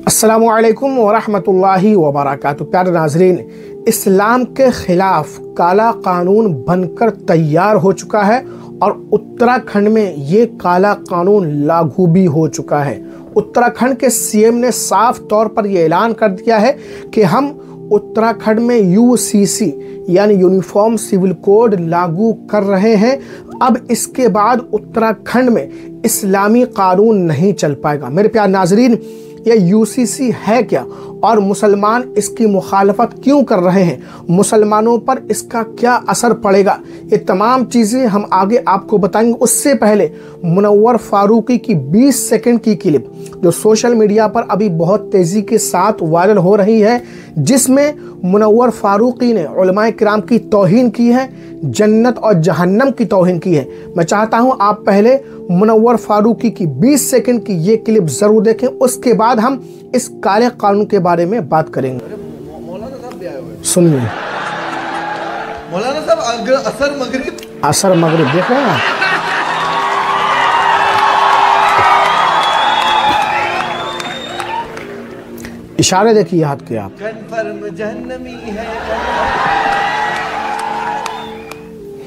अस्सलामु अलैकुम वरहमतुल्लाहि वबरकातुहू। प्यारे नाजरीन, इस्लाम के खिलाफ काला कानून बनकर तैयार हो चुका है और उत्तराखंड में ये काला कानून लागू भी हो चुका है। उत्तराखंड के सीएम ने साफ तौर पर यह ऐलान कर दिया है कि हम उत्तराखंड में यूसीसी यानी यूनिफॉर्म सिविल कोड लागू कर रहे हैं। अब इसके बाद उत्तराखंड में इस्लामी कानून नहीं चल पाएगा। मेरे प्यारे नाजरीन, ये यूसीसी है क्या और मुसलमान इसकी मुखालफत क्यों कर रहे हैं, मुसलमानों पर इसका क्या असर पड़ेगा, ये तमाम चीज़ें हम आगे आपको बताएंगे। उससे पहले मुनव्वर फारूकी की 20 सेकंड की क्लिप जो सोशल मीडिया पर अभी बहुत तेज़ी के साथ वायरल हो रही है, जिसमें मुनव्वर फारूकी ने उलमाए किराम की तौहीन की है, जन्नत और जहन्नम की तौहीन की है। मैं चाहता हूं आप पहले मुनव्वर फारूकी की 20 सेकंड की ये क्लिप जरूर देखें, उसके बाद हम इस काले कानून के बारे में बात करेंगे। मौलाना साहब भी आए हुए। सुनिए मौलाना साहब, असर मगरिब देख रहे हैं। इशारे देखिए हाथ के आप। कन्फर्म जहन्नमी है।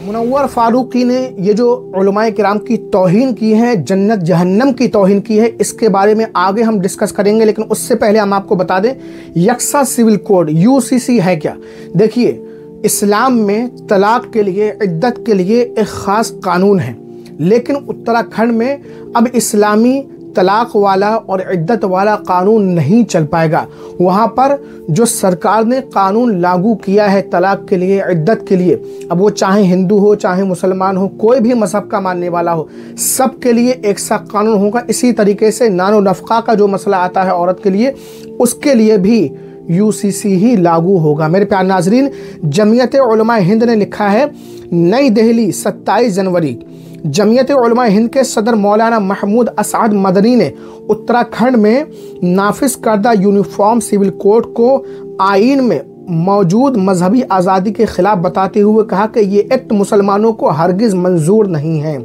मुनव्वर फारूकी ने ये जो उलमाए किराम की तौहीन की है, जन्नत जहन्नम की तौहीन की है, इसके बारे में आगे हम डिस्कस करेंगे। लेकिन उससे पहले हम आपको बता दें यकसा सिविल कोड यूसीसी है क्या। देखिए, इस्लाम में तलाक के लिए, इद्दत के लिए एक ख़ास कानून है, लेकिन उत्तराखंड में अब इस्लामी तलाक वाला और इद्दत वाला कानून नहीं चल पाएगा। वहाँ पर जो सरकार ने कानून लागू किया है तलाक के लिए, इद्दत के लिए, अब वो चाहे हिंदू हो, चाहे मुसलमान हो, कोई भी मजहब का मानने वाला हो, सब के लिए एक सा कानून होगा। इसी तरीके से नानो नफ़क़ा का जो मसला आता है औरत के लिए, उसके लिए भी यूसीसी ही लागू होगा। मेरे प्यारे नाजरीन, जमीयत उलमा हिंद ने लिखा है, नई दिल्ली 27 जनवरी, जमीयत उलमा हिंद के सदर मौलाना महमूद असद मदनी ने उत्तराखंड में नाफिज करदा यूनिफॉर्म सिविल कोड को आइन में मौजूद मजहबी आज़ादी के खिलाफ बताते हुए कहा कि ये एक्ट मुसलमानों को हरगिज़ मंजूर नहीं है।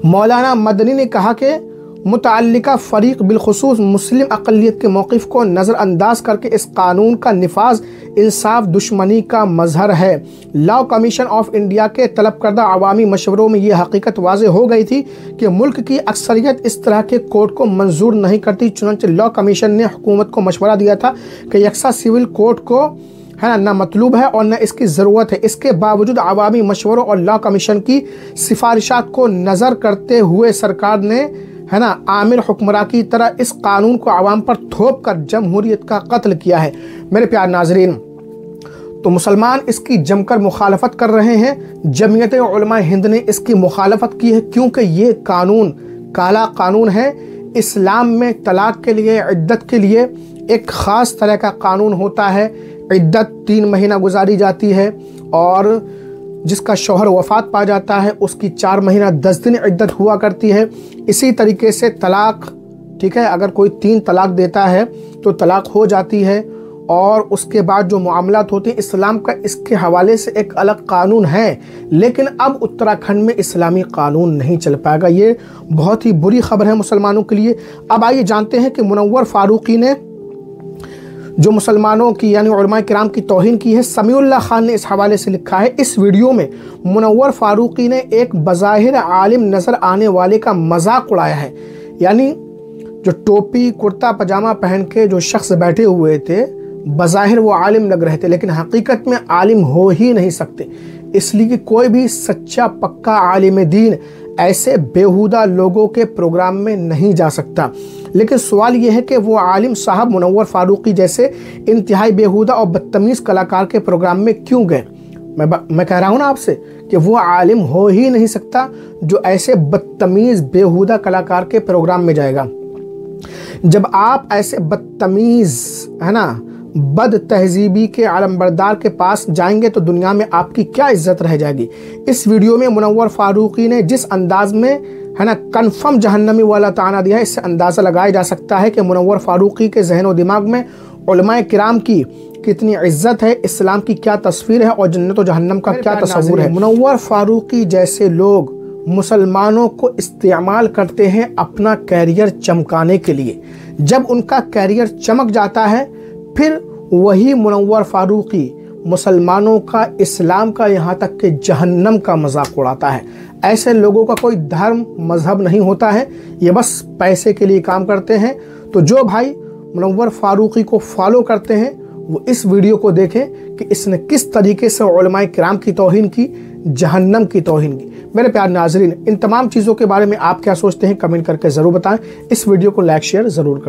मौलाना मदनी ने कहा कि मुतअल्लिका फ़रीक़ बिलखुसूस मुस्लिम अक़लियत के मौक़िफ़ को नज़रअंदाज करके इस कानून का निफाज इंसाफ दुश्मनी का मजहर है। लॉ कमीशन ऑफ इंडिया के तलब करदा अवामी मशवरों में ये हकीकत वाज़े हो गई थी कि मुल्क की अक्सरियत इस तरह के कोड को मंजूर नहीं करती। चुनांचे लॉ कमीशन ने हुकूमत को मशवरा दिया था कि यकसा सिविल कोड को है ना मतलूब है और न इसकी ज़रूरत है। इसके बावजूद अवामी मशवरों और लॉ कमीशन की सिफारिशात को नज़र करते हुए सरकार ने है ना आमिर हुक्मरां की तरह इस कानून को आवाम पर थोप कर जमहूरियत का कत्ल किया है। मेरे प्यारे नाजरीन, तो मुसलमान इसकी जमकर मुखालफत कर रहे हैं। जमीयत उलमा हिंद ने इसकी मुखालफत की है क्योंकि ये कानून काला कानून है। इस्लाम में तलाक के लिए, इद्दत के लिए एक ख़ास तरह का कानून होता है। इद्दत 3 महीना गुजारी जाती है और जिसका शौहर वफ़ात पा जाता है उसकी 4 महीना 10 दिन इद्दत हुआ करती है। इसी तरीके से तलाक, ठीक है, अगर कोई 3 तलाक देता है तो तलाक हो जाती है और उसके बाद जो मामलात होते हैं, इस्लाम का इसके हवाले से एक अलग कानून है। लेकिन अब उत्तराखंड में इस्लामी कानून नहीं चल पाएगा। ये बहुत ही बुरी खबर है मुसलमानों के लिए। अब आइए जानते हैं कि मुनव्वर फारूकी ने जो मुसलमानों की यानी उलमा किराम की तौहीन की है, समीउल्लाह खान ने इस हवाले से लिखा है। इस वीडियो में मुनव्वर फारूकी ने एक बज़ाहिर आलिम नज़र आने वाले का मजाक उड़ाया है। यानी जो टोपी कुर्ता पजामा पहन के जो शख्स बैठे हुए थे, बज़ाहिर वो आलिम लग रहे थे, लेकिन हकीकत में आलिम हो ही नहीं सकते। इसलिए कि कोई भी सच्चा पक्का आलिम दीन ऐसे बेहुदा लोगों के प्रोग्राम में नहीं जा सकता। लेकिन सवाल यह है कि वो आलिम साहब मुनव्वर फारूकी जैसे इंतहाई बेहुदा और बदतमीज़ कलाकार के प्रोग्राम में क्यों गए। मैं कह रहा हूँ ना आपसे कि वो आलिम हो ही नहीं सकता जो ऐसे बदतमीज़ बेहुदा कलाकार के प्रोग्राम में जाएगा। जब आप ऐसे बदतमीज़, है ना, बद तहजीबी के आलमबरदार के पास जाएंगे तो दुनिया में आपकी क्या इज्जत रह जाएगी। इस वीडियो में मुनव्वर फारूकी ने जिस अंदाज में, है ना, कन्फर्म जहन्नमी वाला ताना दिया है, इससे अंदाज़ा लगाया जा सकता है कि मुनव्वर फारूकी के जहन और दिमाग में उलमाए किराम की कितनी इज्जत है, इस्लाम की क्या तस्वीर है और जन्नत और जहन्नम का क्या तस्वुर है। मुनव्वर फारूकी जैसे लोग मुसलमानों को इस्तेमाल करते हैं अपना कैरियर चमकाने के लिए। जब उनका कैरियर चमक जाता है फिर वही मुनव्वर फारूकी मुसलमानों का, इस्लाम का, यहाँ तक कि जहन्नम का मजाक उड़ाता है। ऐसे लोगों का कोई धर्म मजहब नहीं होता है, ये बस पैसे के लिए काम करते हैं। तो जो भाई मुनव्वर फारूकी को फॉलो करते हैं वो इस वीडियो को देखें कि इसने किस तरीके से उलमाए किराम की तौहीन की, जहन्नम की तौहीन की। मेरे प्यारे नाज़रीन, इन तमाम चीज़ों के बारे में आप क्या सोचते हैं कमेंट करके ज़रूर बताएं। इस वीडियो को लाइक शेयर ज़रूर करें।